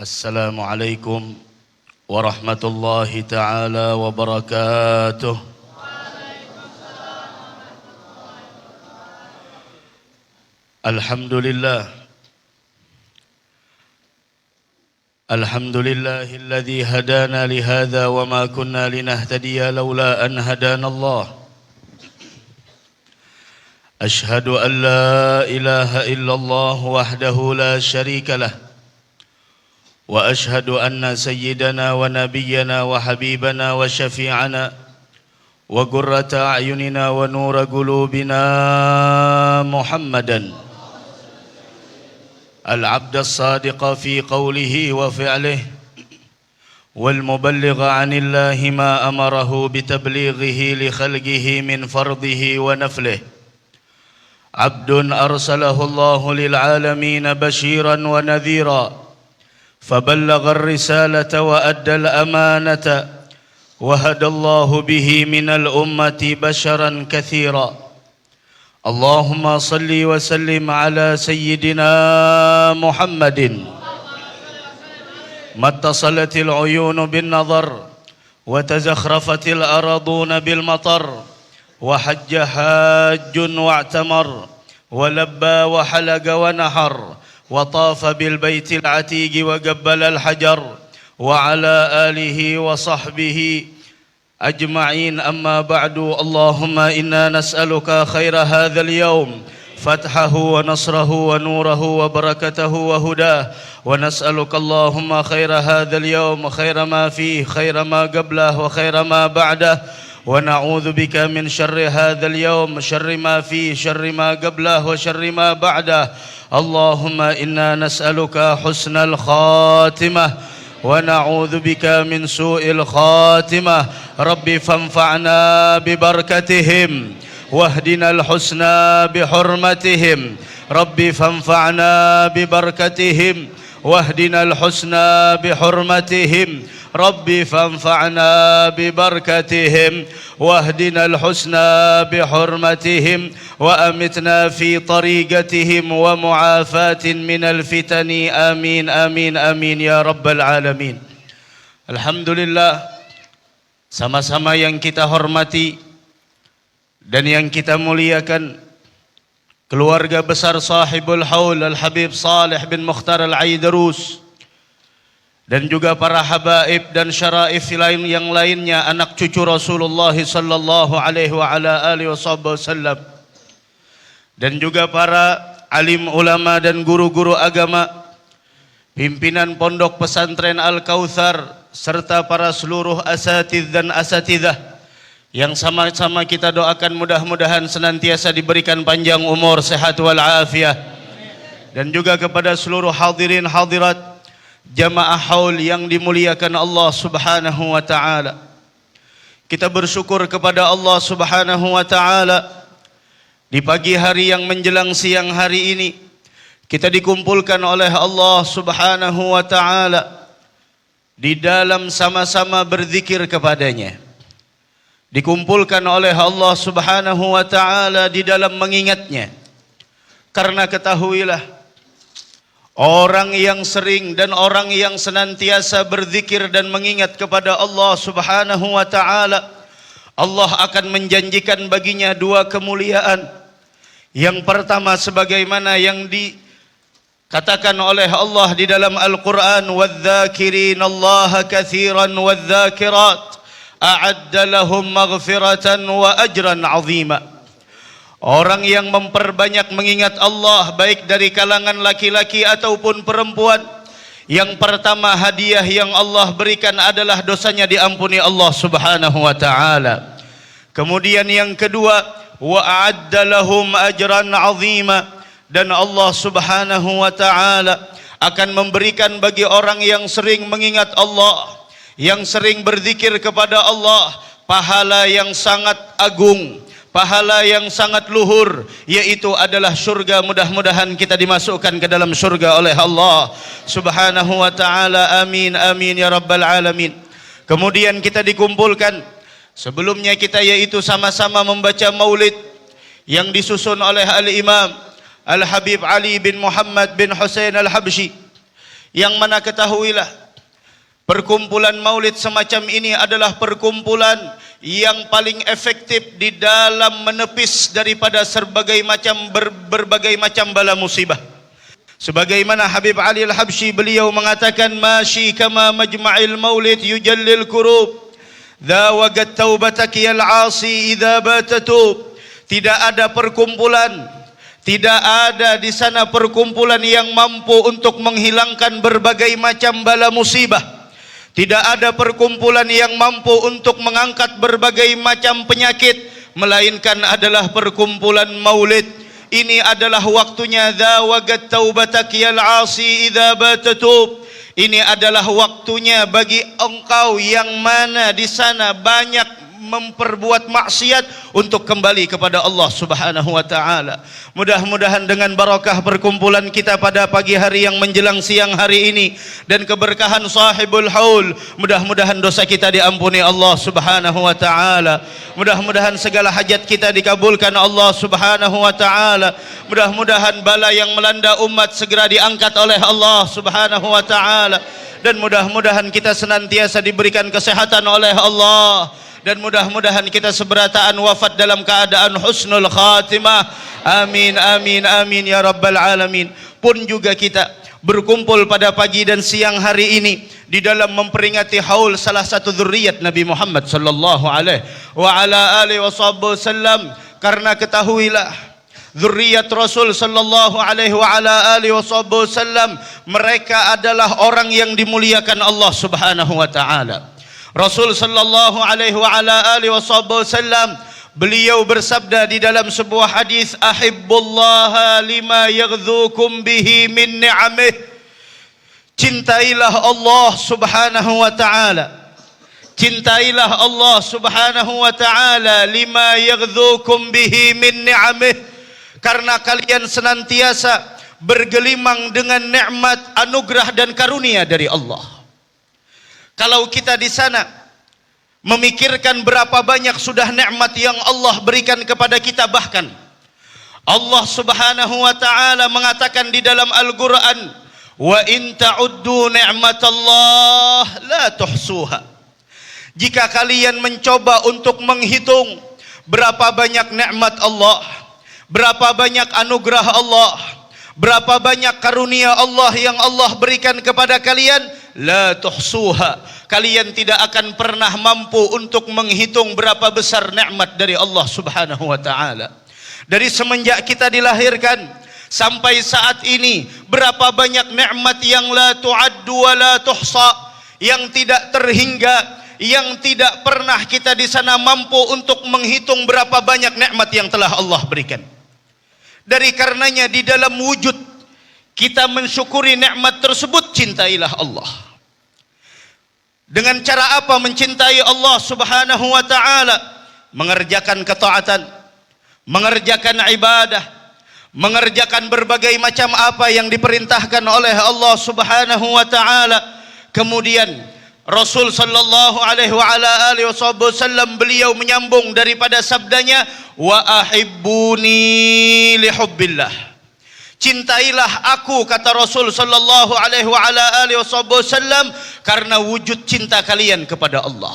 Assalamualaikum warahmatullahi ta'ala wabarakatuh. Alhamdulillah. Alhamdulillahilladzi hadana lihadza wa ma kunna linahtadiya laula an hadana Allah. Ashhadu an la ilaha illallah wahdahu la syarika lah. Wa ashhadu anna sayyidana wa nabiyyana wa habibana wa syafi'ana wa qurrata a'yunina wa nura qulubina Muhammadan al-'abda as-sadiqa fi qawlihi wa fi'lihi wal muballigha 'anillahi ma amarahu bi tablighihi li khalqihi min fardihi wa naflihi. 'Abdun arsalahu Allahu lil 'alamin bashiran wa nadhira فبلغ الرسالة وأدى الأمانة وهدى الله به من الأمة بشرا كثيرا. اللهم صل وسلم على سيدنا محمد ما اتصلت العيون بالنظر وتزخرفت الأراضون بالمطر وحج حاج واعتمر ولبى وحلق ونحر وطاف بالبيت العتيق وقبل الحجر وعلى آله وصحبه أجمعين. أما بعد، اللهم إنا نسألك خير هذا اليوم، فتحه ونصره ونوره وبركته وهداه، ونسألك اللهم خير هذا اليوم، خير ما فيه، خير ما قبله وخير ما بعده، ونعوذ بك من شر هذا اليوم، شر ما فيه، شر ما قبله وشر ما بعده. اللهم إنا نسألك حسن الخاتمة ونعوذ بك من سوء الخاتمة. ربي فانفعنا ببركتهم واهدنا الحسنى بحرمتهم. ربي فانفعنا ببركتهم واهدنا الحسنى بحرمتهم. ربي فانفعنا ببركتهم واهدنا الحسنى بحرمتهم وأمتنا في طريقتهم ومعافاة من الفتن. آمين آمين آمين يا رب العالمين. Alhamdulillah, sama-sama yang kita hormati dan yang kita muliakan, keluarga besar sahibul haul Al-Habib Saleh bin Mukhtar Al-Aidarus, dan juga para habaib dan syaraif lain yang lainnya, anak cucu Rasulullah sallallahu alaihi wa ala alihi wasallam, dan juga para alim ulama dan guru-guru agama, pimpinan pondok pesantren Al-Kautsar, serta para seluruh asatidz dan asatidzah yang sama-sama kita doakan mudah-mudahan senantiasa diberikan panjang umur, sehat wal afiah, dan juga kepada seluruh hadirin hadirat jamaah haul yang dimuliakan Allah Subhanahu wa taala. Kita bersyukur kepada Allah Subhanahu wa taala di pagi hari yang menjelang siang hari ini kita dikumpulkan oleh Allah Subhanahu wa taala di dalam sama-sama berzikir kepadanya. Dikumpulkan oleh Allah Subhanahu wa taala di dalam mengingatnya. Karena ketahuilah, orang yang sering dan orang yang senantiasa berzikir dan mengingat kepada Allah Subhanahu wa taala, Allah akan menjanjikan baginya dua kemuliaan. Yang pertama, sebagaimana yang dikatakan oleh Allah di dalam Al-Qur'an, "Wadz-dzakirinallaha katsiran wadz-dzakirat a'adda lahum maghfiratan wa ajran 'azima." Orang yang memperbanyak mengingat Allah, baik dari kalangan laki-laki ataupun perempuan, yang pertama hadiah yang Allah berikan adalah dosanya diampuni Allah Subhanahu wa taala. Kemudian yang kedua, wa a'adda lahum ajran 'azima, dan Allah Subhanahu wa taala akan memberikan bagi orang yang sering mengingat Allah, yang sering berzikir kepada Allah, pahala yang sangat agung, pahala yang sangat luhur, yaitu adalah surga. Mudah-mudahan kita dimasukkan ke dalam surga oleh Allah Subhanahu wa taala. Amin amin ya rabbal alamin. Kemudian kita dikumpulkan, sebelumnya kita yaitu sama-sama membaca maulid yang disusun oleh Al-Imam Al-Habib Ali bin Muhammad bin Husain Al-Habsyi, yang mana ketahuilah perkumpulan maulid semacam ini adalah perkumpulan yang paling efektif di dalam menepis daripada berbagai macam bala musibah. Sebagaimana Habib Ali Al-Habsyi beliau mengatakan, "Mashi kama majma'il maulid yujallil kurub, dhawagat taubataki al-'asi idza batatub." Tidak ada perkumpulan, tidak ada di sana perkumpulan yang mampu untuk menghilangkan berbagai macam bala musibah. Tidak ada perkumpulan yang mampu untuk mengangkat berbagai macam penyakit, melainkan adalah perkumpulan maulid. Ini adalah waktunya, dhawagat taubataki al-'asi idza batatub. Ini adalah waktunya bagi engkau yang mana di sana banyak memperbuat maksiat untuk kembali kepada Allah Subhanahu wa taala. Mudah-mudahan dengan barakah perkumpulan kita pada pagi hari yang menjelang siang hari ini dan keberkahan sahibul haul, mudah-mudahan dosa kita diampuni Allah Subhanahu wa taala. Mudah-mudahan segala hajat kita dikabulkan Allah Subhanahu wa taala. Mudah-mudahan bala yang melanda umat segera diangkat oleh Allah Subhanahu wa taala, dan mudah-mudahan kita senantiasa diberikan kesehatan oleh Allah, dan mudah-mudahan kita seberataan wafat dalam keadaan husnul khatimah. Amin, amin, amin ya rabbal alamin. Pun juga kita berkumpul pada pagi dan siang hari ini di dalam memperingati haul salah satu zuriat Nabi Muhammad sallallahu alaihi wa ala alihi wasallam, karena ketahuilah zuriat Rasul sallallahu alaihi wa ala alihi wasallam, mereka adalah orang yang dimuliakan Allah Subhanahu wa taala. Rasul sallallahu alaihi wa ala alihi wasallam beliau bersabda di dalam sebuah hadis, "Ahibbullaha lima yaghzukum bihi min ni'amih." Cintailah Allah Subhanahu wa taala. Cintailah Allah Subhanahu wa taala lima yaghzukum bihi min ni'amih, karena kalian senantiasa bergelimang dengan nikmat, anugerah dan karunia dari Allah. Kalau kita di sana memikirkan berapa banyak sudah nikmat yang Allah berikan kepada kita, bahkan Allah Subhanahu wa taala mengatakan di dalam Al-Qur'an, "Wa in ta'uddu ni'matallah la tuhsuha." Jika kalian mencoba untuk menghitung berapa banyak nikmat Allah, berapa banyak anugerah Allah, berapa banyak karunia Allah yang Allah berikan kepada kalian, la tuhsuha, kalian tidak akan pernah mampu untuk menghitung berapa besar nikmat dari Allah Subhanahu wa taala. Dari semenjak kita dilahirkan sampai saat ini, berapa banyak nikmat yang la tu'addu wa la tuhsa, yang tidak terhingga, yang tidak pernah kita di sana mampu untuk menghitung berapa banyak nikmat yang telah Allah berikan. Dari karenanya di dalam wujud kita mensyukuri nikmat tersebut, cintailah Allah. Dengan cara apa mencintai Allah Subhanahu wa taala? Mengerjakan ketaatan, mengerjakan ibadah, mengerjakan berbagai macam apa yang diperintahkan oleh Allah Subhanahu wa taala. Kemudian Rasul sallallahu alaihi wa ala alihi wasallam beliau menyambung daripada sabdanya, "Wa ahibbuni li hubbillah." Cintailah aku, kata Rasul sallallahu alaihi wa ala alihi wasallam, karena wujud cinta kalian kepada Allah.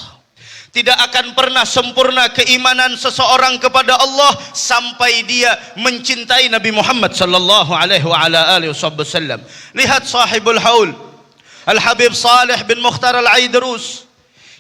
Tidak akan pernah sempurna keimanan seseorang kepada Allah sampai dia mencintai Nabi Muhammad sallallahu alaihi wa ala alihi wasallam. Lihat sahibul haul Al-Habib Salih bin Mukhtar Al-Aidrus.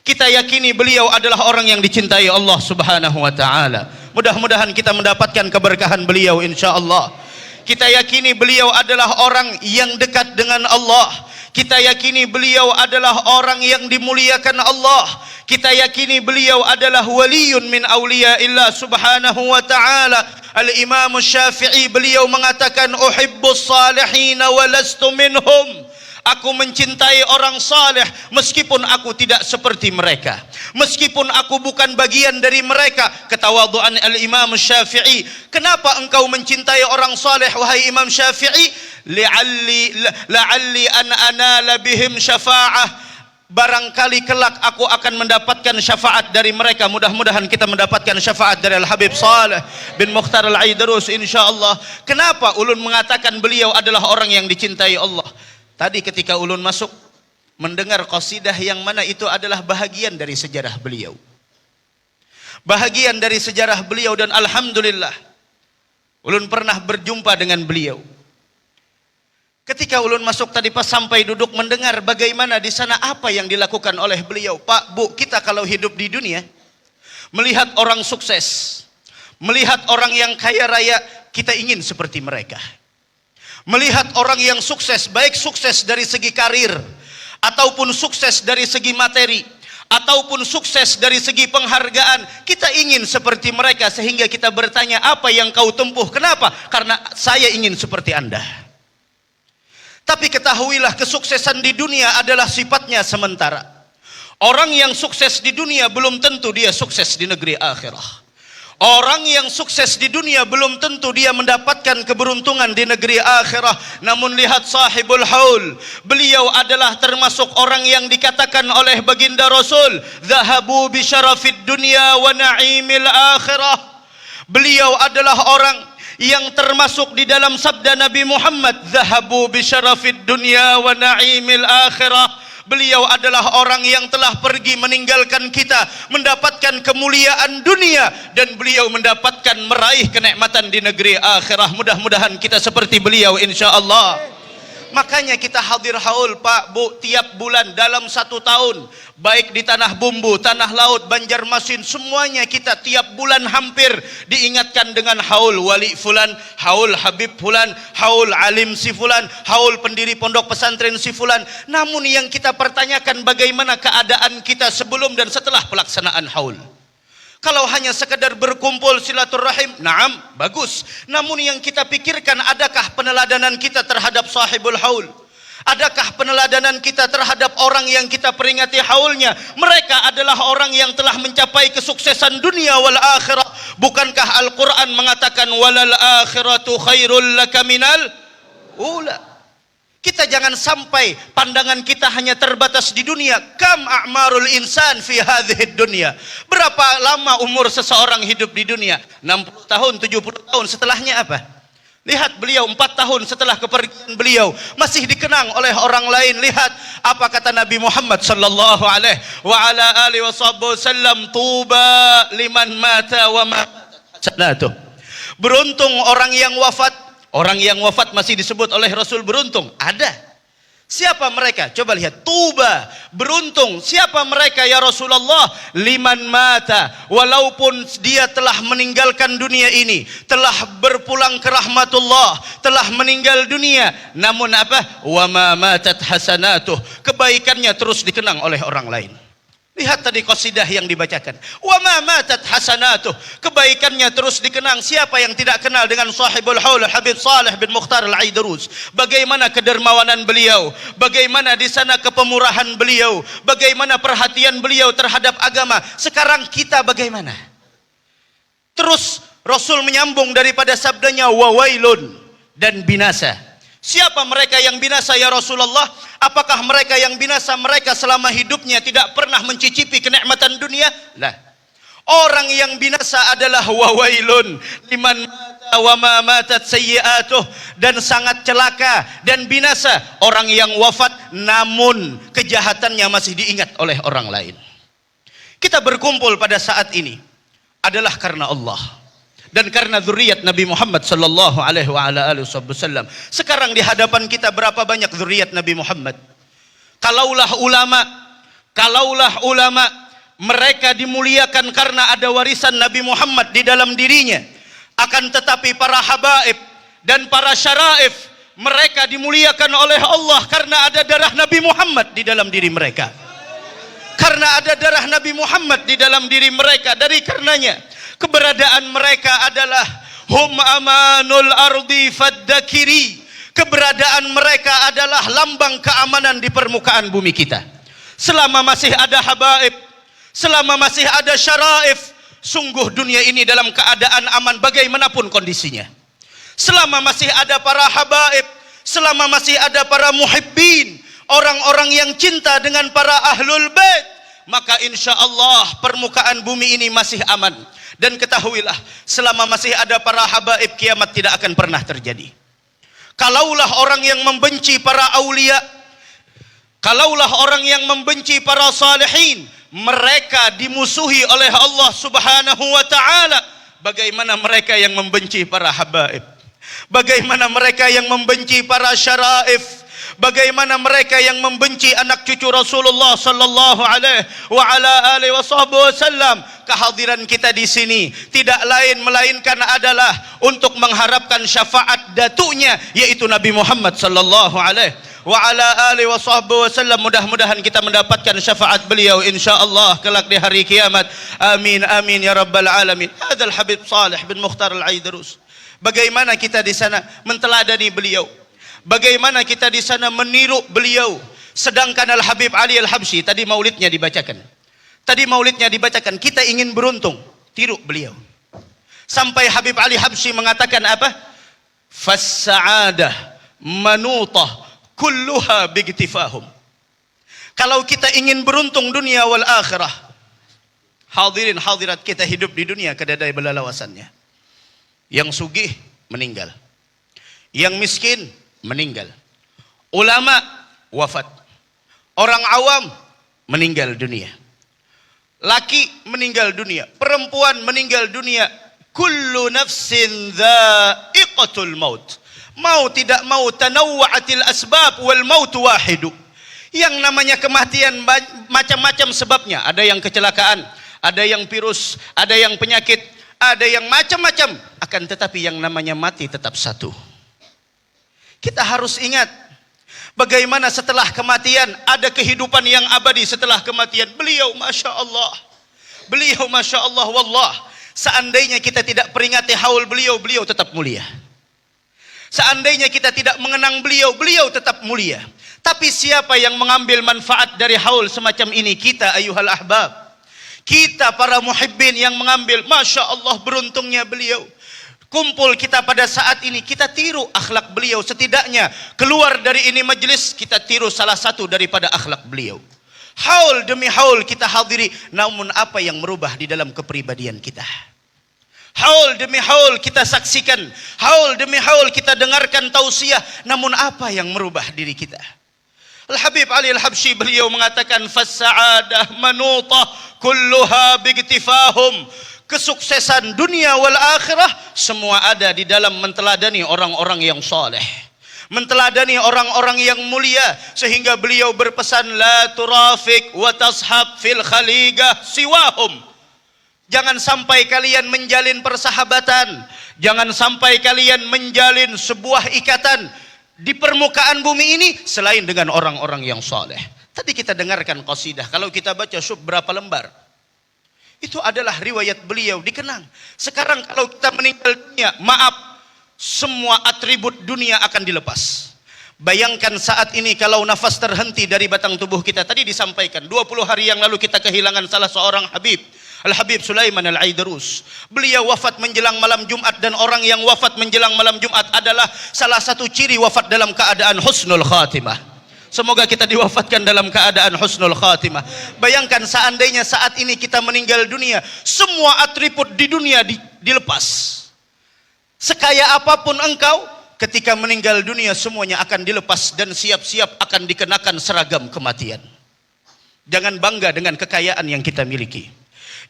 Kita yakini beliau adalah orang yang dicintai Allah Subhanahu wa taala. Mudah-mudahan kita mendapatkan keberkahan beliau insyaallah. Kita yakini beliau adalah orang yang dekat dengan Allah. Kita yakini beliau adalah orang yang dimuliakan Allah. Kita yakini beliau adalah waliyun min awliyaillah Subhanahu wa ta'ala. Al-Imam Syafi'i beliau mengatakan, "Uhibbus salihin wa lastu minhum." Aku mencintai orang saleh meskipun aku tidak seperti mereka, meskipun aku bukan bagian dari mereka. Ketawaduan Al-Imam Syafi'i. Kenapa engkau mencintai orang saleh wahai Imam Syafi'i? La'alli an anala bihim syafa'ah. Barangkali kelak aku akan mendapatkan syafaat dari mereka. Mudah-mudahan kita mendapatkan syafaat dari Al-Habib Salih bin Mukhtar Al-Aidrus insyaallah. Kenapa ulun mengatakan beliau adalah orang yang dicintai Allah? Tadi ketika ulun masuk mendengar qasidah yang mana itu adalah bahagian dari sejarah beliau. Bahagian dari sejarah beliau, dan alhamdulillah ulun pernah berjumpa dengan beliau. Ketika ulun masuk tadi pas sampai duduk mendengar bagaimana di sana apa yang dilakukan oleh beliau. Pak, Bu, kita kalau hidup di dunia melihat orang sukses, melihat orang yang kaya raya, kita ingin seperti mereka. Melihat orang yang sukses, baik sukses dari segi karir, ataupun sukses dari segi materi, ataupun sukses dari segi penghargaan, kita ingin seperti mereka. Sehingga kita bertanya, apa yang kau tempuh? Kenapa? Karena saya ingin seperti Anda. Tapi ketahuilah, kesuksesan di dunia adalah sifatnya sementara. Orang yang sukses di dunia belum tentu dia sukses di negeri akhirah. Orang yang sukses di dunia belum tentu dia mendapatkan keberuntungan di negeri akhirah. Namun lihat sahibul haul, beliau adalah termasuk orang yang dikatakan oleh baginda Rasul, "Zahabu bi syarafid dunya wa na'imil akhirah." Beliau adalah orang yang termasuk di dalam sabda Nabi Muhammad, "Zahabu bi syarafid dunya wa na'imil akhirah." Beliau adalah orang yang telah pergi meninggalkan kita, mendapatkan kemuliaan dunia, dan beliau mendapatkan meraih kenikmatan di negeri akhirah. Mudah-mudahan kita seperti beliau insyaallah. Makanya kita hadir haul, Pak, Bu, tiap bulan dalam 1 tahun, baik di Tanah Bumbu, Tanah Laut, Banjarmasin, semuanya kita tiap bulan hampir diingatkan dengan haul wali fulan, haul Habib fulan, haul alim si fulan, haul pendiri pondok pesantren si fulan. Namun yang kita pertanyakan, bagaimana keadaan kita sebelum dan setelah pelaksanaan haul? Kalau hanya sekedar berkumpul silaturahim, naam, bagus. Namun yang kita pikirkan, adakah peneladanan kita terhadap sahibul haul? Adakah peneladanan kita terhadap orang yang kita peringati haulnya? Mereka adalah orang yang telah mencapai kesuksesan dunia wal akhirah. Bukankah Al-Quran mengatakan, walal akhiratu khairul laka minal ula? Kita jangan sampai pandangan kita hanya terbatas di dunia. Kam a'marul insan fi hadhihi dunya. Berapa lama umur seseorang hidup di dunia? 60 tahun, 70 tahun. Setelahnya apa? Lihat beliau 4 tahun setelah kepergian beliau masih dikenang oleh orang lain. Lihat apa kata Nabi Muhammad sallallahu alaihi wa ala alihi wasallam, tuba liman mata wa ma sanatuh. Beruntung orang yang wafat. Orang yang wafat masih disebut oleh Rasul beruntung. Ada. Siapa mereka? Coba lihat. Tuba, beruntung. Siapa mereka ya Rasulullah? Liman mata, walaupun dia telah meninggalkan dunia ini, telah berpulang ke rahmatullah, telah meninggal dunia, namun apa? Wa ma matat hasanatuh, kebaikannya terus dikenang oleh orang lain. Lihat tadi qasidah yang dibacakan. Wa ma matat hasanatuh, kebaikannya terus dikenang. Siapa yang tidak kenal dengan sahibul haul Habib Saleh bin Mukhtar Al-Aidarus? Bagaimana kedermawanan beliau, bagaimana di sana kepemurahan beliau, bagaimana perhatian beliau terhadap agama. Sekarang kita bagaimana? Terus Rasul menyambung daripada sabdanya, wa wailun, dan binasa. Siapa mereka yang binasa ya Rasulullah? Apakah mereka yang binasa mereka selama hidupnya tidak pernah mencicipi kenikmatan dunia? Lah. Orang yang binasa adalah wawailun liman mata wa ma matat sayyi'atuh, dan sangat celaka dan binasa orang yang wafat namun kejahatannya masih diingat oleh orang lain. Kita berkumpul pada saat ini adalah karena Allah dan karena zuriat Nabi Muhammad sallallahu alaihi wa ala alihi wasallam. Sekarang di hadapan kita berapa banyak zuriat Nabi Muhammad? Kalaulah ulama mereka dimuliakan karena ada warisan Nabi Muhammad di dalam dirinya. Akan tetapi para habaib dan para syaraif mereka dimuliakan oleh Allah karena ada darah Nabi Muhammad di dalam diri mereka. Karena ada darah Nabi Muhammad di dalam diri mereka, dari karenanya keberadaan mereka adalah hum amanul ardi faddakiri. Keberadaan mereka adalah lambang keamanan di permukaan bumi kita. Selama masih ada habaib, selama masih ada syaraif, sungguh dunia ini dalam keadaan aman bagaimanapun kondisinya. Selama masih ada para habaib, selama masih ada para muhibbin, orang-orang yang cinta dengan para ahlul bait, maka insya Allah permukaan bumi ini masih aman. Dan ketahuilah, selama masih ada para habaib, kiamat tidak akan pernah terjadi. Kalaulah orang yang membenci para aulia, kalaulah orang yang membenci para salihin, mereka dimusuhi oleh Allah Subhanahu wa taala, bagaimana mereka yang membenci para habaib? Bagaimana mereka yang membenci para syaraif? Bagaimana mereka yang membenci anak cucu Rasulullah sallallahu alaihi wa ala alihi wasallam? Kehadiran kita di sini tidak lain melainkan adalah untuk mengharapkan syafaat datunya, yaitu Nabi Muhammad sallallahu alaihi wa ala alihi wasallam. Mudah-mudahan kita mendapatkan syafaat beliau insyaallah kelak di hari kiamat. Amin amin ya rabbal alamin. Hadzal Habib Saleh bin Mukhtar Al-Aidarus. Bagaimana kita di sana menteladani beliau? Bagaimana kita di sana meniru beliau? Sedangkan Al-Habib Ali Al-Habsyi tadi maulidnya dibacakan. Kita ingin beruntung, tiru beliau. Sampai Habib Ali Habsyi mengatakan apa? Fas-sa'adah manutah kulluha bigtifahum. Kalau kita ingin beruntung dunia wal akhirah, hadirin hadirat, kita hidup di dunia kedadai belalawasannya. Yang sugih meninggal, yang miskin meninggal, ulama wafat, orang awam meninggal dunia, laki meninggal dunia, perempuan meninggal dunia. Kullu nafsin dha'iqatul maut. Mau tidak mau tanawwa'atil asbab wal maut wahidu. Yang namanya kematian macam-macam sebabnya. Ada yang kecelakaan, ada yang virus, ada yang penyakit, ada yang macam-macam. Akan tetapi yang namanya mati tetap satu. Kita harus ingat bagaimana setelah kematian ada kehidupan yang abadi setelah kematian. Beliau Masya Allah, wallah, seandainya kita tidak peringati haul beliau, beliau tetap mulia. Seandainya kita tidak mengenang beliau, beliau tetap mulia. Tapi siapa yang mengambil manfaat dari haul semacam ini? Kita ayuhal ahbab, kita para muhibbin yang mengambil. Masya Allah, beruntungnya beliau. Kumpul kita pada saat ini, kita tiru akhlak beliau. Setidaknya keluar dari ini majlis, kita tiru salah satu daripada akhlak beliau. Haul demi haul kita hadiri, namun apa yang merubah di dalam kepribadian kita? Haul demi haul kita saksikan, haul demi haul kita dengarkan tausiah, namun apa yang merubah diri kita? Al-Habib Ali Al-Habsyi beliau mengatakan, fas-sa'adah manutah kulluha bigtifahum. Kesuksesan dunia wal akhirah semua ada di dalam menteladani orang-orang yang saleh, menteladani orang-orang yang mulia. Sehingga beliau berpesan, la turafik wa tashab fil khaligah siwahum. Jangan sampai kalian menjalin persahabatan, jangan sampai kalian menjalin sebuah ikatan di permukaan bumi ini selain dengan orang-orang yang saleh. Tadi kita dengarkan qasidah, kalau kita baca syub berapa lembar, itu adalah riwayat beliau dikenang. Sekarang kalau kita meninggal dunia, maaf, semua atribut dunia akan dilepas. Bayangkan saat ini kalau nafas terhenti dari batang tubuh kita. Tadi disampaikan 20 hari yang lalu kita kehilangan salah seorang Habib, Al-Habib Sulaiman Al-Aidarus. Beliau wafat menjelang malam Jumat, dan orang yang wafat menjelang malam Jumat adalah salah satu ciri wafat dalam keadaan husnul khatimah. Semoga kita diwafatkan dalam keadaan husnul khatimah. Bayangkan seandainya saat ini kita meninggal dunia, semua atribut di dunia dilepas. Sekaya apapun engkau, ketika meninggal dunia semuanya akan dilepas dan siap-siap akan dikenakan seragam kematian. Jangan bangga dengan kekayaan yang kita miliki.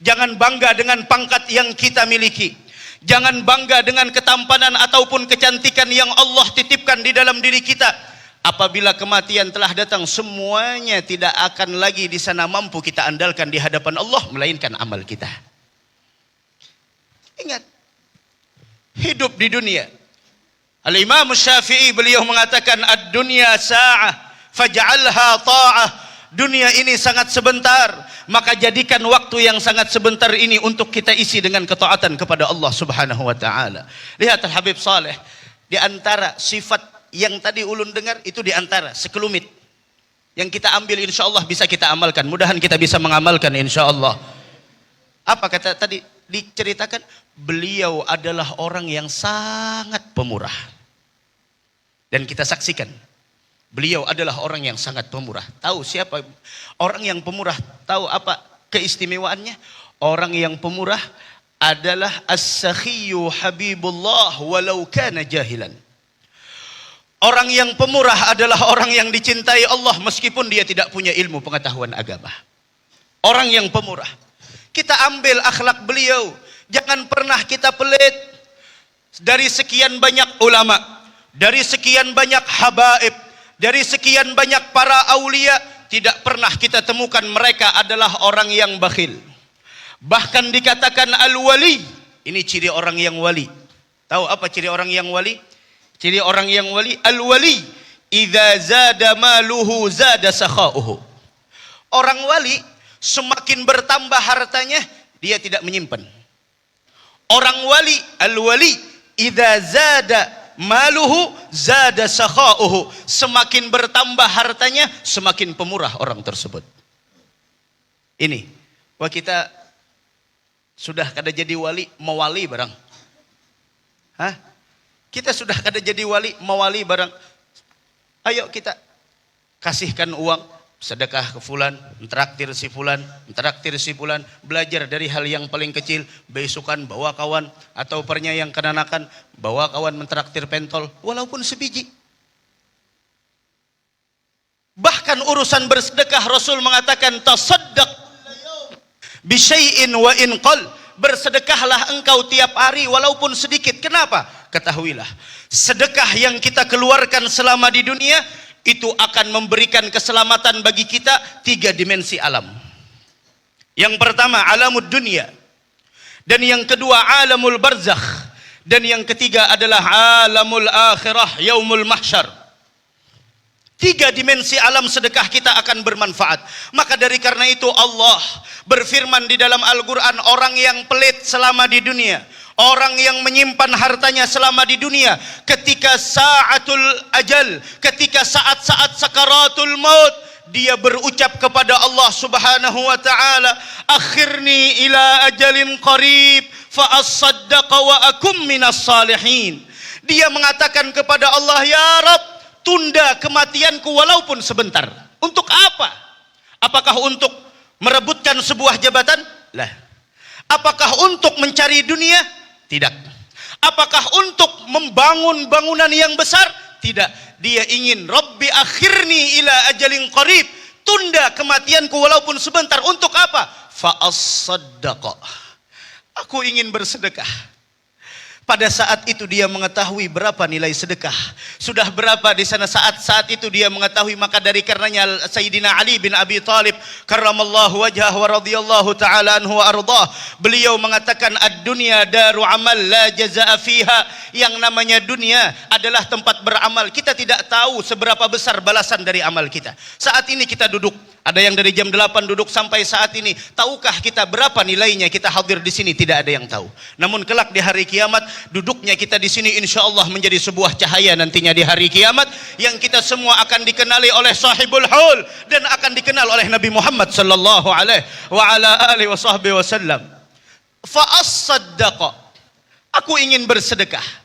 Jangan bangga dengan pangkat yang kita miliki. Jangan bangga dengan ketampanan ataupun kecantikan yang Allah titipkan di dalam diri kita. Apabila kematian telah datang, semuanya tidak akan lagi di sana mampu kita andalkan di hadapan Allah, melainkan amal kita. Ingat, hidup di dunia. Al-Imam Syafi'i beliau mengatakan, ad-dunya sa'ah faj'alha ta'ah. Dunia ini sangat sebentar, maka jadikan waktu yang sangat sebentar ini untuk kita isi dengan ketaatan kepada Allah Subhanahu wa taala. Lihat Al-Habib Saleh, di antara sifat yang tadi ulun dengar itu, di antara sekelumit yang kita ambil, insya Allah bisa kita amalkan. Mudahan kita bisa mengamalkan insya Allah. Apa kata tadi diceritakan? Beliau adalah orang yang sangat pemurah. Dan kita saksikan, beliau adalah orang yang sangat pemurah. Tahu siapa orang yang pemurah? Tahu apa keistimewaannya? Orang yang pemurah adalah as-sakhiyyu habibullah walau kana jahilan. Orang yang pemurah adalah orang yang dicintai Allah meskipun dia tidak punya ilmu pengetahuan agama. Orang yang pemurah. Kita ambil akhlak beliau. Jangan pernah kita pelit. Dari sekian banyak ulama, dari sekian banyak habaib, dari sekian banyak para aulia, tidak pernah kita temukan mereka adalah orang yang bakhil. Bahkan dikatakan al-wali. Ini ciri orang yang wali. Tahu apa ciri orang yang wali? Ciri orang yang wali, al-wali idza zada maluhu zada sakhauhu. Orang wali semakin bertambah hartanya, dia tidak menyimpan. Orang wali, al-wali idza zada maluhu zada sakhauhu. Semakin bertambah hartanya, semakin pemurah orang tersebut. Ini, wah kita sudah kada jadi wali, mewali barang. Hah? Kita sudah kada jadi wali, mewali barang. Ayo kita kasihkan uang, sedekah ke fulan, mentraktir si fulan, belajar dari hal yang paling kecil, besukan bawa kawan, atau pernya yang kenanakan, bawa kawan mentraktir pentol, walaupun sebiji. Bahkan urusan bersedekah Rasul mengatakan tasaddaq bisyai'in wa in qal. Bersedekahlah engkau tiap hari walaupun sedikit. Kenapa? Ketahuilah, sedekah yang kita keluarkan selama di dunia itu akan memberikan keselamatan bagi kita 3 dimensi alam. Yang pertama alamud dunia, dan yang kedua alamul barzakh, dan yang ketiga adalah alamul akhirah yaumul mahsyar. 3 dimensi alam sedekah kita akan bermanfaat. Maka dari karena itu Allah berfirman di dalam Al-Quran, orang yang pelit selama di dunia, orang yang menyimpan hartanya selama di dunia, ketika sa'atul ajal, ketika saat-saat sakaratul maut, dia berucap kepada Allah subhanahu wa ta'ala, akhirni ila ajalin qarib fa as-saddaqa wa akum minas salihin. Dia mengatakan kepada Allah, ya Rabb, tunda kematianku walaupun sebentar. Untuk apa? Apakah untuk merebutkan sebuah jabatan? Lah. Apakah untuk mencari dunia? Tidak. Apakah untuk membangun bangunan yang besar? Tidak. Dia ingin Rabbi akhirni ila ajalin qarib, tunda kematianku walaupun sebentar. Untuk apa? Fa as-saddaqa. Aku ingin bersedekah. Pada saat itu dia mengetahui berapa nilai sedekah. Sudah berapa di sana saat itu dia mengetahui. Maka dari karenanya Sayyidina Ali bin Abi Thalib karramallahu wajhah wa radhiyallahu ta'ala anhu wa ardah, beliau mengatakan ad-dunya daru amal la jazaa fiha. Yang namanya dunia adalah tempat beramal. Kita tidak tahu seberapa besar balasan dari amal kita. Saat ini kita duduk, ada yang dari jam 8 duduk sampai saat ini. Tahukah kita berapa nilainya kita hadir di sini? Tidak ada yang tahu. Namun kelak di hari kiamat, duduknya kita di sini insya Allah menjadi sebuah cahaya nantinya di hari kiamat, yang kita semua akan dikenali oleh sahibul haul dan akan dikenal oleh Nabi Muhammad sallallahu alaihi wa ala alihi wasallam. Fa as-saddaqa, aku ingin bersedekah.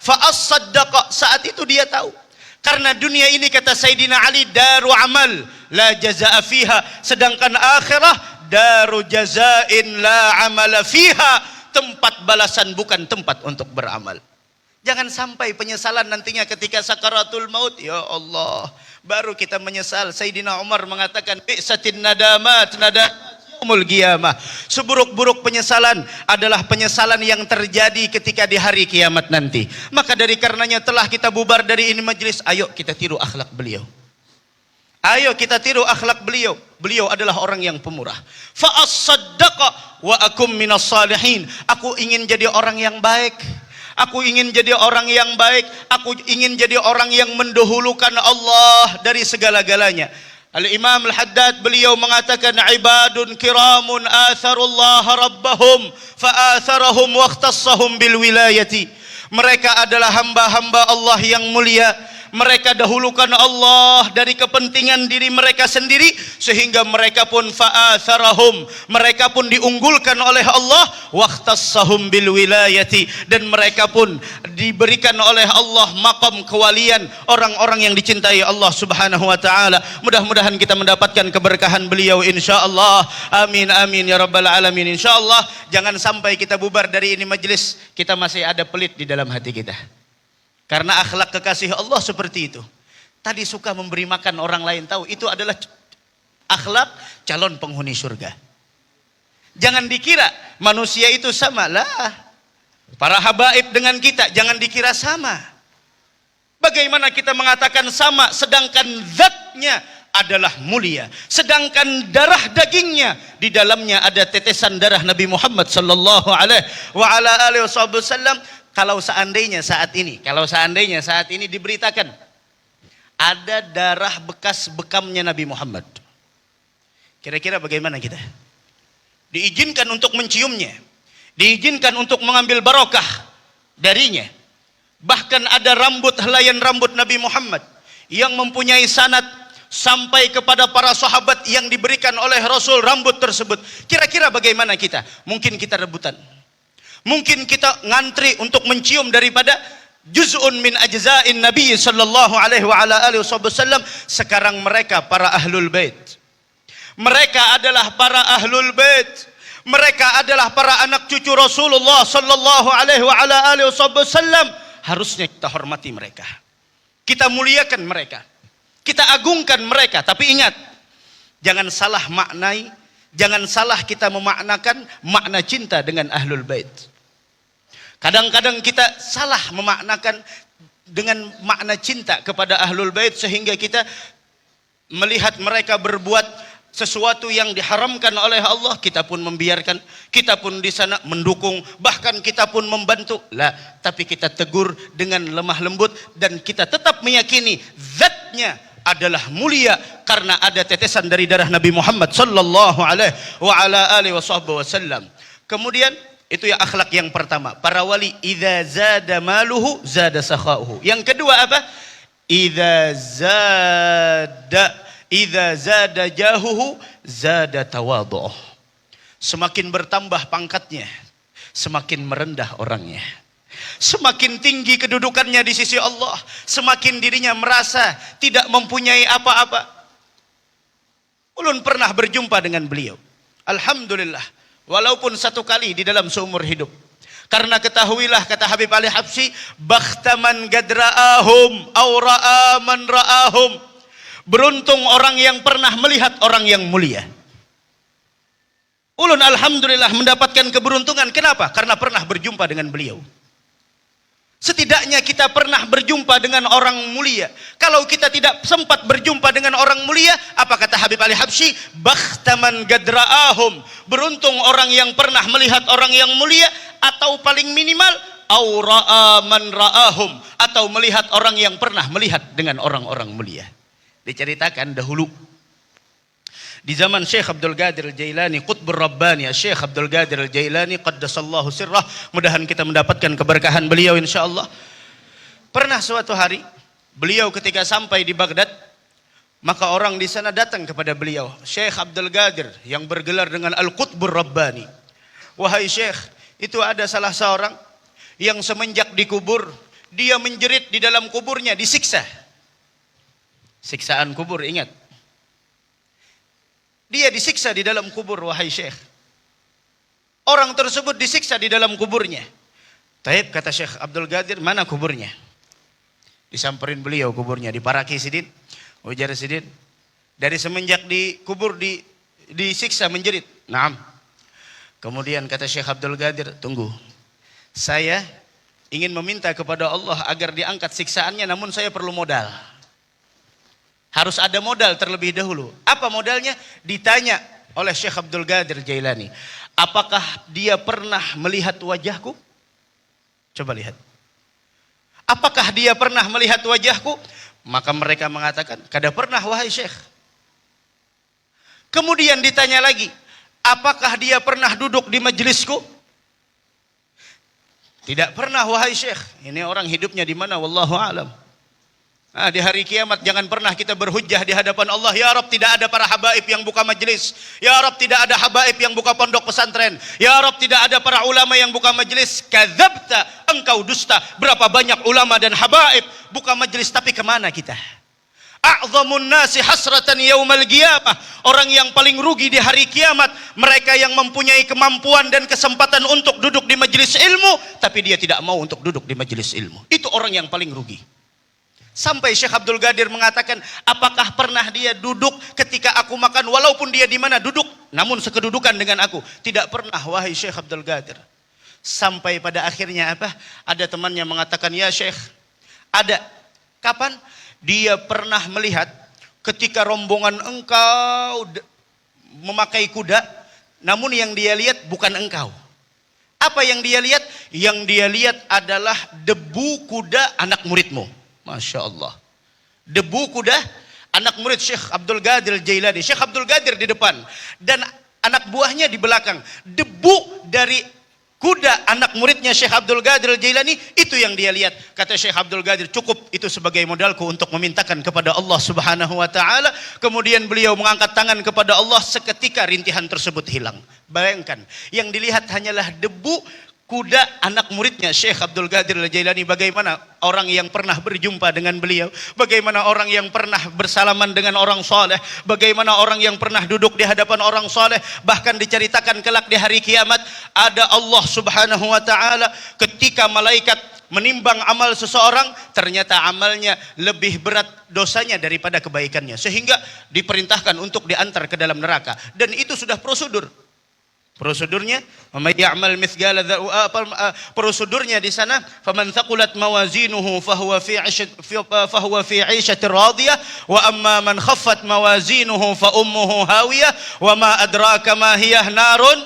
Fa as-saddaqa, saat itu dia tahu. Karena dunia ini kata Sayyidina Ali daru amal la jazaa fiha, sedangkan akhirah daru jazain la amala fiha, tempat balasan bukan tempat untuk beramal. Jangan sampai penyesalan nantinya ketika sakaratul maut, ya Allah, baru kita menyesal. Sayyidina Umar mengatakan bi'satin nadamat yaumul qiyamah. Seburuk-buruk penyesalan adalah penyesalan yang terjadi ketika di hari kiamat nanti. Maka dari karenanya telah kita bubar dari ini majelis, ayo kita tiru akhlak beliau. Ayo kita tiru akhlak beliau. Beliau adalah orang yang pemurah. Fa as-saddaqa wa akum minas salihin. Aku ingin jadi orang yang baik. Aku ingin jadi orang yang baik. Aku ingin jadi orang yang mendahulukan Allah dari segala-galanya. Al-Imam Al-Haddad beliau mengatakan ibadun kiramun atharullah rabbahum fa atharahum wa ikhtassahum bil wilayati. Mereka adalah hamba-hamba Allah yang mulia. Mereka dahulukan Allah dari kepentingan diri mereka sendiri, sehingga mereka pun fa'atharahum, mereka pun diunggulkan oleh Allah, waqtassahum bil wilayati, dan mereka pun diberikan oleh Allah maqam kewalian, orang-orang yang dicintai Allah Subhanahu wa taala. Mudah-mudahan kita mendapatkan keberkahan beliau insyaallah. Amin amin ya rabbal alamin. Insyaallah jangan sampai kita bubar dari ini majelis kita masih ada pelit di dalam hati kita. Karena akhlak kekasih Allah seperti itu. Tadi suka memberi makan orang lain, tahu itu adalah akhlak calon penghuni surga. Jangan dikira manusia itu sama lah. Para habaib dengan kita jangan dikira sama. Bagaimana kita mengatakan sama sedangkan zatnya adalah mulia, sedangkan darah dagingnya di dalamnya ada tetesan darah Nabi Muhammad sallallahu alaihi wasallam. Kalau seandainya saat ini diberitakan ada darah bekas bekamnya Nabi Muhammad, kira-kira bagaimana kita? Diizinkan untuk menciumnya, diizinkan untuk mengambil barokah darinya. Bahkan ada rambut, helaian rambut Nabi Muhammad yang mempunyai sanad sampai kepada para sahabat yang diberikan oleh Rasul rambut tersebut. Kira-kira bagaimana kita? Mungkin kita rebutan, mungkin kita ngantri untuk mencium daripada juz'un min ajza'in Nabi sallallahu alaihi wasallam. Sekarang mereka para ahlul bait, mereka adalah para ahlul bait, mereka adalah para anak cucu Rasulullah sallallahu alaihi wasallam. Harusnya kita hormati mereka, kita muliakan mereka, kita agungkan mereka. Tapi ingat, jangan salah maknai, jangan salah kita memaknakan makna cinta dengan ahlul bait. Kadang-kadang kita salah memaknakan dengan makna cinta kepada ahlul bait sehingga kita melihat mereka berbuat sesuatu yang diharamkan oleh Allah, kita pun membiarkan, kita pun di sana mendukung, bahkan kita pun membantu. Lah, tapi kita tegur dengan lemah lembut dan kita tetap meyakini zatnya adalah mulia karena ada tetesan dari darah Nabi Muhammad sallallahu alaihi wasallam. Kemudian itu ya akhlak yang pertama. Para wali, idza zada maluhu zada sakhauhu. Yang kedua apa? Idza zada jahuhu zada tawadhu'uh. Semakin bertambah pangkatnya, semakin merendah orangnya. Semakin tinggi kedudukannya di sisi Allah, semakin dirinya merasa tidak mempunyai apa-apa. Ulun pernah berjumpa dengan beliau, alhamdulillah, walaupun satu kali di dalam seumur hidup. Karena ketahuilah, kata Habib Ali Habsyi, bakhtaman gadra'ahum aw ra'a man ra'ahum. Beruntung orang yang pernah melihat orang yang mulia. Ulun alhamdulillah mendapatkan keberuntungan. Kenapa? Karena pernah berjumpa dengan beliau. Setidaknya kita pernah berjumpa dengan orang mulia. Kalau kita tidak sempat berjumpa dengan orang mulia, apa kata Habib Ali Habsyi? Bakhtaman gadra'ahum. Beruntung orang yang pernah melihat orang yang mulia, atau paling minimal au ra'a man ra'ahum, atau melihat orang yang pernah melihat dengan orang-orang mulia. Diceritakan dahulu di zaman Syekh Abdul Qadir Al-Jailani, Qutbur Rabbani, Syekh Abdul Qadir Al-Jailani qaddasallahu sirrah, mudahan kita mendapatkan keberkahan beliau insyaallah. Pernah suatu hari beliau ketika sampai di Baghdad, maka orang di sana datang kepada beliau, Syekh Abdul Qadir yang bergelar dengan Al-Qutbur Rabbani. Wahai Syekh, itu ada salah seorang yang semenjak dikubur, dia menjerit di dalam kuburnya, disiksa. Siksaan kubur, ingat. Dia disiksa di dalam kubur, wahai Syekh. Orang tersebut disiksa di dalam kuburnya. Taib, kata Syekh Abdul Qadir, mana kuburnya? Disamperin beliau kuburnya, diparaki sidin, ujar sidin. Dari semenjak dikubur disiksa menjerit. Naam. Kemudian kata Syekh Abdul Qadir, tunggu. Saya ingin meminta kepada Allah agar diangkat siksaannya, namun saya perlu modal. Harus ada modal terlebih dahulu. Apa modalnya? Ditanya oleh Syekh Abdul Qadir Jailani, apakah dia pernah melihat wajahku? Coba lihat. Apakah dia pernah melihat wajahku? Maka mereka mengatakan, kada pernah wahai Syekh. Kemudian ditanya lagi, apakah dia pernah duduk di majelisku? Tidak pernah wahai Syekh. Ini orang hidupnya di mana? Wallahu a'lam. Nah, di hari kiamat jangan pernah kita berhujjah di hadapan Allah, ya Rabb tidak ada para habaib yang buka majelis, ya Rabb tidak ada habaib yang buka pondok pesantren, ya Rabb tidak ada para ulama yang buka majelis. Kadzabta, engkau dusta. Berapa banyak ulama dan habaib buka majelis, tapi kemana kita? A'zamun nasi hasratan yaumal qiyamah. Orang yang paling rugi di hari kiamat, mereka yang mempunyai kemampuan dan kesempatan untuk duduk di majelis ilmu, tapi dia tidak mau untuk duduk di majelis ilmu. Itu orang yang paling rugi. Sampai Syekh Abdul Qadir mengatakan, apakah pernah dia duduk ketika aku makan, walaupun dia di mana duduk, namun sekedudukan dengan aku? Tidak pernah, wahai Syekh Abdul Qadir. Sampai pada akhirnya apa? Ada temannya mengatakan, ya Syekh, ada. Kapan? Dia pernah melihat ketika rombongan engkau memakai kuda, namun yang dia lihat bukan engkau. Apa yang dia lihat? Yang dia lihat adalah debu kuda anak muridmu. Masya Allah. Debu kuda anak murid Syekh Abdul Qadir Jailani. Syekh Abdul Qadir di depan dan anak buahnya di belakang. Debu dari kuda anak muridnya Syekh Abdul Qadir Jailani, itu yang dia lihat. Kata Syekh Abdul Qadir, cukup itu sebagai modalku untuk memintakan kepada Allah Subhanahu wa taala. Kemudian beliau mengangkat tangan kepada Allah, seketika rintihan tersebut hilang. Bayangkan, yang dilihat hanyalah debu kuda anak muridnya Syekh Abdul Qadir Jailani. Bagaimana orang yang pernah berjumpa dengan beliau, bagaimana orang yang pernah bersalaman dengan orang soleh, bagaimana orang yang pernah duduk di hadapan orang soleh. Bahkan diceritakan kelak di hari kiamat, ada Allah Subhanahu wa ta'ala ketika malaikat menimbang amal seseorang, ternyata amalnya lebih berat dosanya daripada kebaikannya, sehingga diperintahkan untuk diantar ke dalam neraka. Dan itu sudah prosedurnya, prosedurnya di sana, faman thaqulat mawazinuhu fahuwa fi 'ishatir radiyah wa amma man khaffat mawazinuhu fa ummuhu hawiyah wa ma adraka ma hiyah narun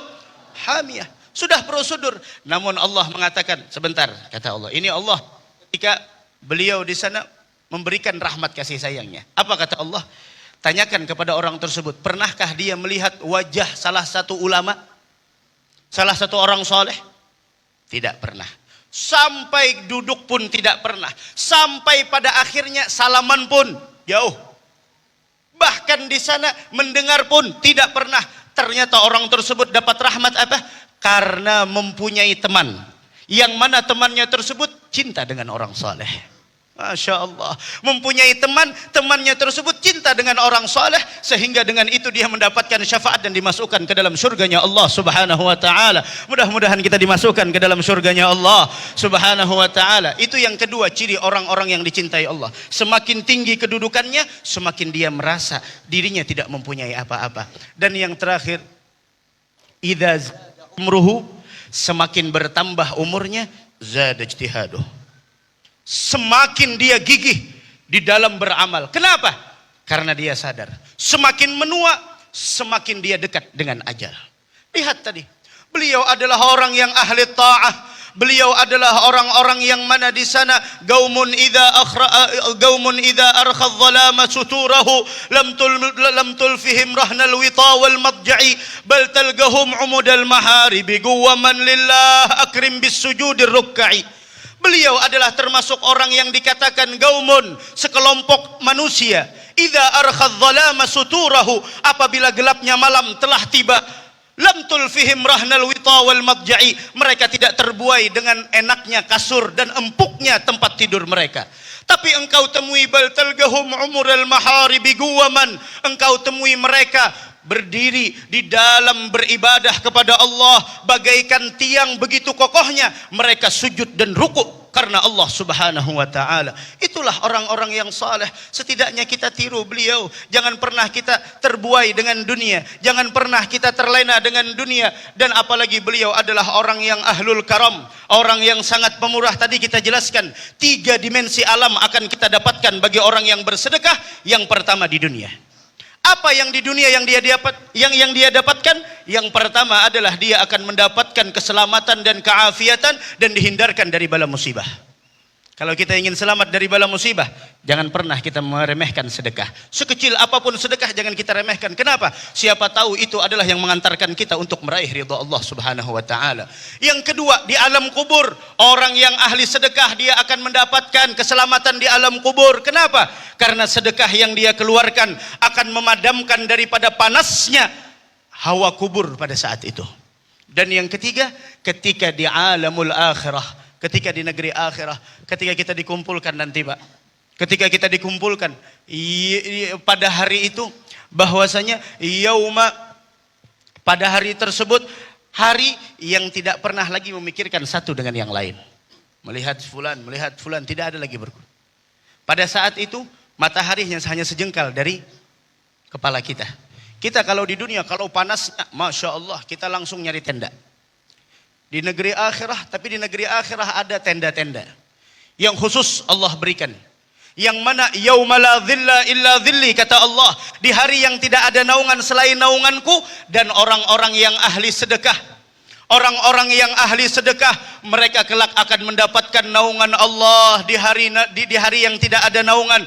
hamiyah. Sudah prosedur, namun Allah mengatakan, sebentar, kata Allah, ini Allah ketika beliau di sana memberikan rahmat kasih sayangnya. Apa kata Allah? Tanyakan kepada orang tersebut, pernahkah dia melihat wajah salah satu ulama, salah satu orang soleh? Tidak pernah. Sampai duduk pun tidak pernah. Sampai pada akhirnya salaman pun jauh. Bahkan di sana mendengar pun tidak pernah. Ternyata orang tersebut dapat rahmat apa? Karena mempunyai teman, yang mana temannya tersebut cinta dengan orang soleh. Masya Allah, mempunyai teman, temannya tersebut cinta dengan orang soleh, sehingga dengan itu dia mendapatkan syafaat dan dimasukkan ke dalam surganya Allah Subhanahu wa ta'ala. Mudah-mudahan kita dimasukkan ke dalam surganya Allah Subhanahu wa ta'ala. Itu yang kedua, ciri orang-orang yang dicintai Allah. Semakin tinggi kedudukannya, semakin dia merasa dirinya tidak mempunyai apa-apa. Dan yang terakhir, idza umruhu, semakin bertambah umurnya, zada ijtihaduh, semakin dia gigih di dalam beramal. Kenapa? Karena dia sadar semakin menua, semakin dia dekat dengan ajal. Lihat tadi, beliau adalah orang yang ahli ta'ah. Beliau adalah orang-orang yang mana di sana gaumun idza arkha adh-dhalama suturahu lam tulfihim rahnal wita wal madja'i bal talgahum umudal maharibi guwaman lillah akrim bis sujudir ruk'i. Beliau adalah termasuk orang yang dikatakan gaumun, sekelompok manusia, idza arkha adh-dhalama suturahu, apabila gelapnya malam telah tiba, lam tulfihim rahnal wita wal madja'i, mereka tidak terbuai dengan enaknya kasur dan empuknya tempat tidur mereka. Tapi engkau temui bal talgahum umural maharibi guwaman, engkau temui mereka berdiri di dalam beribadah kepada Allah bagaikan tiang begitu kokohnya, mereka sujud dan rukuk karena Allah Subhanahu wa ta'ala. Itulah orang-orang yang saleh. Setidaknya kita tiru beliau. Jangan pernah kita terbuai dengan dunia, jangan pernah kita terlena dengan dunia. Dan apalagi beliau adalah orang yang ahlul karam, orang yang sangat pemurah. Tadi kita jelaskan 3 dimensi alam akan kita dapatkan bagi orang yang bersedekah. Yang pertama di dunia. Apa yang di dunia yang dia dapatkan? Yang pertama adalah dia akan mendapatkan keselamatan dan keafiatan dan dihindarkan dari bala musibah. Kalau kita ingin selamat dari bala musibah, jangan pernah kita meremehkan sedekah. Sekecil apapun sedekah jangan kita remehkan. Kenapa? Siapa tahu itu adalah yang mengantarkan kita untuk meraih ridha Allah Subhanahu wa ta'ala. Yang kedua, di alam kubur, orang yang ahli sedekah dia akan mendapatkan keselamatan di alam kubur. Kenapa? Karena sedekah yang dia keluarkan akan memadamkan daripada panasnya hawa kubur pada saat itu. Dan yang ketiga, ketika di alamul akhirah, ketika di negeri akhirah, ketika kita dikumpulkan nanti Pak, ketika kita dikumpulkan pada hari itu, bahwasanya yauma, pada hari tersebut, hari yang tidak pernah lagi memikirkan satu dengan yang lain. Melihat fulan, tidak ada lagi berkurang. Pada saat itu matahari hanya sejengkal dari kepala kita. Kita kalau di dunia, kalau panasnya, Masya Allah, kita langsung nyari tenda. Di negeri akhirah, tapi di negeri akhirah ada tenda-tenda yang khusus Allah berikan. Yang mana yauma la dhilla illa dhilli, kata Allah, di hari yang tidak ada naungan selain naunganku. Dan orang-orang yang ahli sedekah, orang-orang yang ahli sedekah, mereka kelak akan mendapatkan naungan Allah di hari yang tidak ada naungan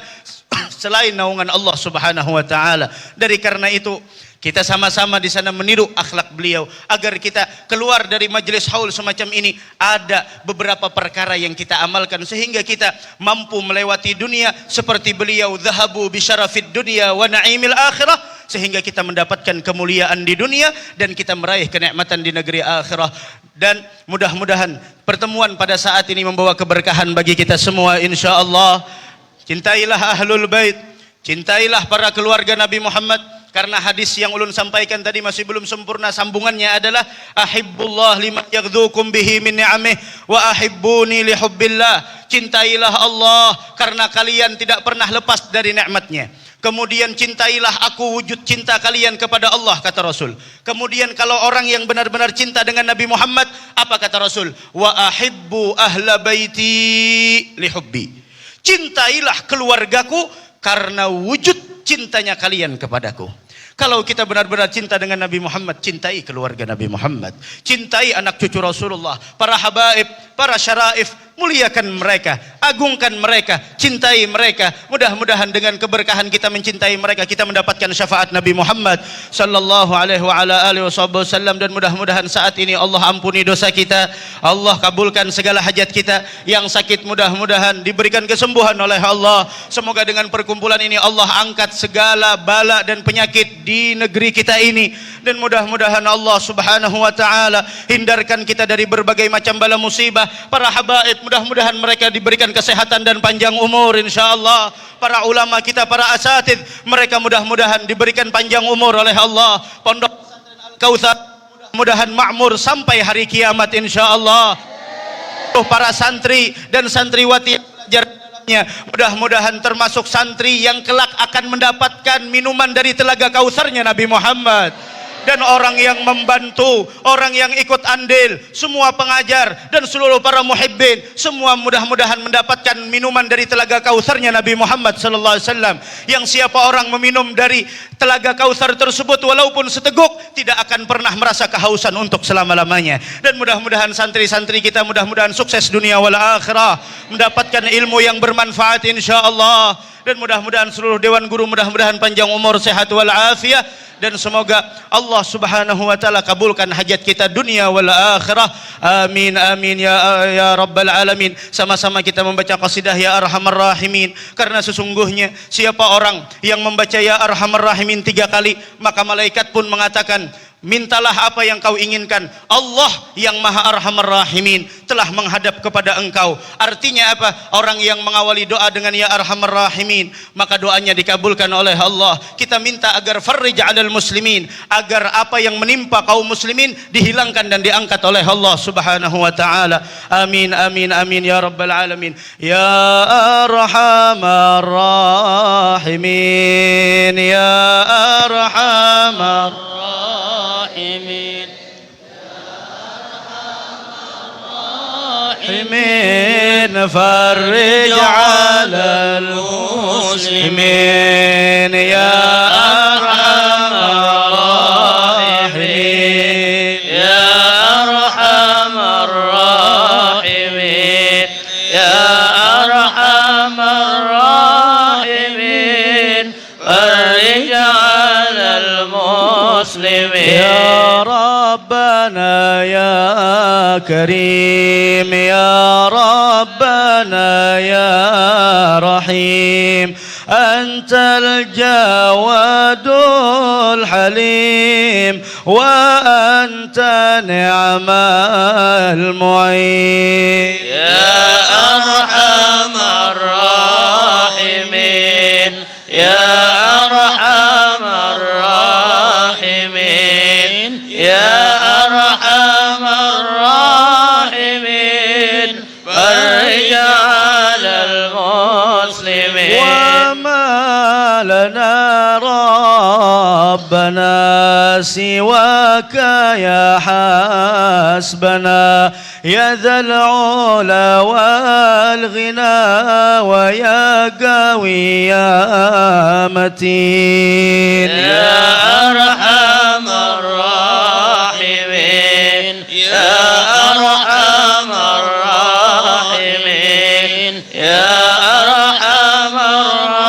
selain naungan Allah Subhanahu wa taala. Dari karena itu, kita sama-sama di sana meniru akhlak beliau, agar kita keluar dari majelis haul semacam ini ada beberapa perkara yang kita amalkan sehingga kita mampu melewati dunia seperti beliau, dhahabu bi syarafid dunya wa na'imil akhirah, sehingga kita mendapatkan kemuliaan di dunia dan kita meraih kenikmatan di negeri akhirah. Dan mudah-mudahan pertemuan pada saat ini membawa keberkahan bagi kita semua insyaallah. Cintailah ahlul bait, cintailah para keluarga Nabi Muhammad. Karena hadis yang ulun sampaikan tadi masih belum sempurna sambungannya adalah ahibbullah liman yaghdukum bihi min ni'amih wa ahibbuni li hubbillah. Cintailah Allah karena kalian tidak pernah lepas dari nikmatnya. Kemudian cintailah aku wujud cinta kalian kepada Allah, kata Rasul. Kemudian kalau orang yang benar-benar cinta dengan Nabi Muhammad, apa kata Rasul? Wa ahibbu ahla baiti li hubbi. Cintailah keluargaku karena wujud cintanya kalian kepadaku. Kalau kita benar-benar cinta dengan Nabi Muhammad, cintai keluarga Nabi Muhammad, cintai anak cucu Rasulullah, para habaib, para syaraif, muliakan mereka, agungkan mereka, cintai mereka. Mudah-mudahan dengan keberkahan kita mencintai mereka, kita mendapatkan syafaat Nabi Muhammad sallallahu alaihi wa ala alihi wasallam. Dan mudah-mudahan saat ini Allah ampuni dosa kita, Allah kabulkan segala hajat kita. Yang sakit mudah-mudahan diberikan kesembuhan oleh Allah. Semoga dengan perkumpulan ini Allah angkat segala bala dan penyakit di negeri kita ini. Dan mudah-mudahan Allah subhanahu wa ta'ala hindarkan kita dari berbagai macam bala musibah. Para habaib, mudah-mudahan mereka diberikan kesehatan dan panjang umur insyaallah. Para ulama kita, para asatidz, mereka mudah-mudahan diberikan panjang umur oleh Allah. Pondok Pesantren Al-Kautsar mudah-mudahan makmur sampai hari kiamat insyaallah. Para santri dan santriwati yang belajar dalamnya, mudah-mudahan termasuk santri yang kelak akan mendapatkan minuman dari telaga Kautsarnya Nabi Muhammad. Dan orang yang membantu, orang yang ikut andil, semua pengajar dan seluruh para muhibbin, semua mudah-mudahan mendapatkan minuman dari telaga Kautsarnya Nabi Muhammad sallallahu alaihi wasallam. Yang siapa orang meminum dari telaga Kautsar tersebut walaupun seteguk, tidak akan pernah merasa kehausan untuk selama-lamanya. Dan mudah-mudahan santri-santri kita mudah-mudahan sukses dunia wal akhirah, mendapatkan ilmu yang bermanfaat insyaallah. Dan mudah-mudahan seluruh dewan guru mudah-mudahan panjang umur, sehat wal afiah. Dan semoga Allah subhanahu wa ta'ala kabulkan hajat kita dunia wal akhirah. Amin amin ya rabbal alamin. Sama-sama kita membaca qasidah ya arhamar rahimin. Karena sesungguhnya siapa orang yang membaca ya arhamar rahimin 3 kali, maka malaikat pun mengatakan, mintalah apa yang kau inginkan, Allah yang maha arhamar rahimin telah menghadap kepada engkau. Artinya apa? Orang yang mengawali doa dengan ya arhamar rahimin, maka doanya dikabulkan oleh Allah. Kita minta agar farrij 'alal muslimin, agar apa yang menimpa kaum muslimin dihilangkan dan diangkat oleh Allah subhanahu wa ta'ala. Amin amin amin ya rabbal alamin. Ya arhamar rahimin, ya arhamar rahimin, farij 'alal muslimin ya arhamar rahimin, ya arhamar rahimin, ya arhamar rahimin, farij 'alal muslimin ya rabbana ya karim, ya rabbana ya rahim, antal jawadul halim wa anta ni'mal mu'in ya arhamar rahim. ربنا سواك يا حسبنا يا ذا العلا والغنى ويا قوي يا متين يا أرحم الراحمين يا أرحم الراحمين يا أرحم الراحمين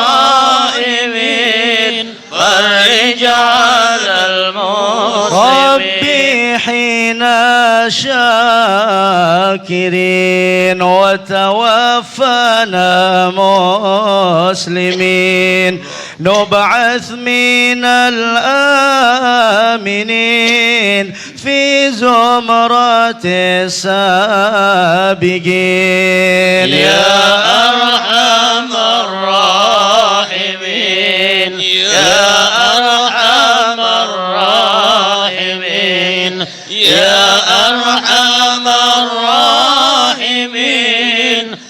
فرج على المسلمين ربي حين شاكرين وتوفنا مسلمين نبعث من الآمنين في زمرة السابقين يا أرحم الراحمين يا أرحم الراحمين يا أرحم الراحمين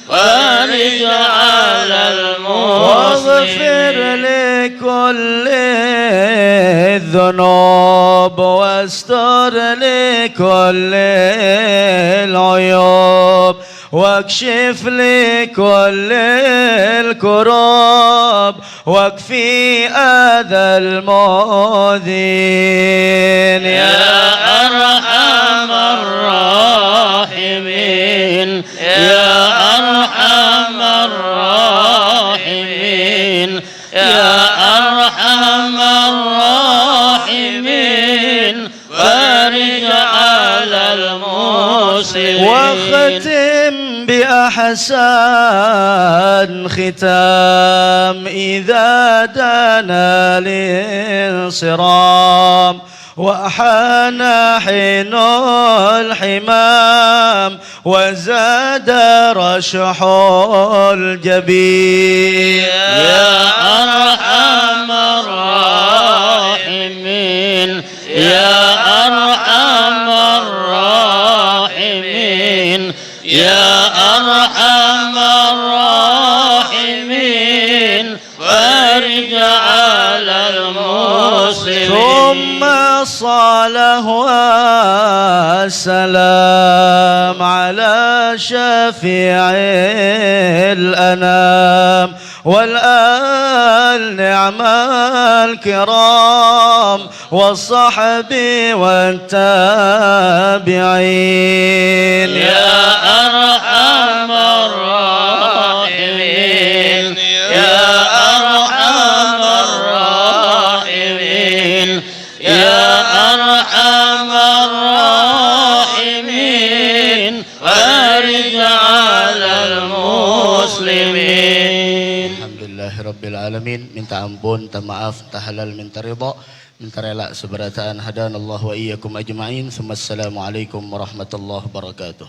فرج على واغفر المسلمين لكل الذنوب واستر لكل العيوب واكشف لكل الكروب واكفي أذى المؤذين يا أرحم الراحمين يا أرحم الراحمين يا أرحم الراحمين فرج على المسلمين واختم بأحسن ختام إذا دنا الانصرام وحان حين الحمام وزاد رشح الجبين يا أرحم الراحمين يا أرحم الراحمين يا أرحم الراحمين فرج على المسلمين ثم الصلاة والسلام على شفيع الأنام والآل نعم الكرام والصحب والتابعين يا أرحم الراحمين يا أرحم الراحمين يا أرحم الراحمين فرج على المسلمين. Alhamdulillah Rabbil Alamin. Minta ampun, minta maaf, minta halal, minta ridha, minta rela seberataan hadanallahu wa iyyakum ajma'in. Assalamualaikum warahmatullahi wabarakatuh.